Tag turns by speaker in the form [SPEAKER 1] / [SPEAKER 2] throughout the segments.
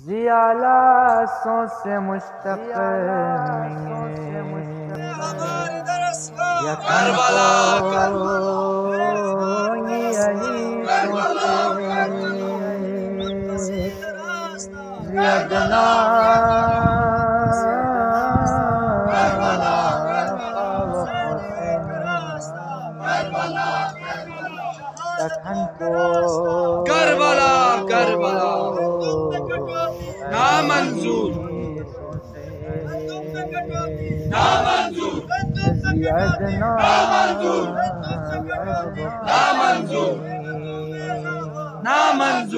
[SPEAKER 1] जियाला से Mushtaq
[SPEAKER 2] Karbala
[SPEAKER 1] जियादना
[SPEAKER 2] Karbala Karbala नामंजूर नामंजूर नामंजूर नामंजूर नामंजूर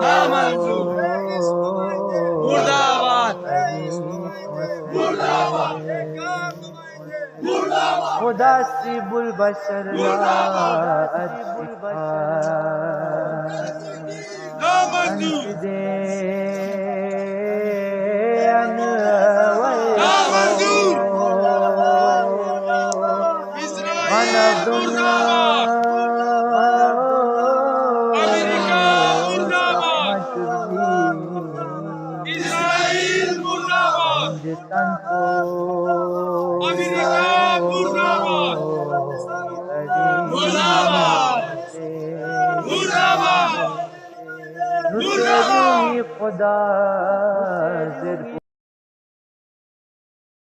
[SPEAKER 2] नामंजूर मुर्दाबाद मुर्दाबाद मुर्दाबाद
[SPEAKER 1] खुदा सी बुल बशर
[SPEAKER 2] नामंजूर
[SPEAKER 1] दे
[SPEAKER 2] नामंजूर इस्राइल मुर्दाबाद अमेरिका मुर्दाबाद इस्राइल मुर्दाबाद अमेरिका मुर्दाबाद मुर्दाबाद मुर्दाबाद
[SPEAKER 1] खुदा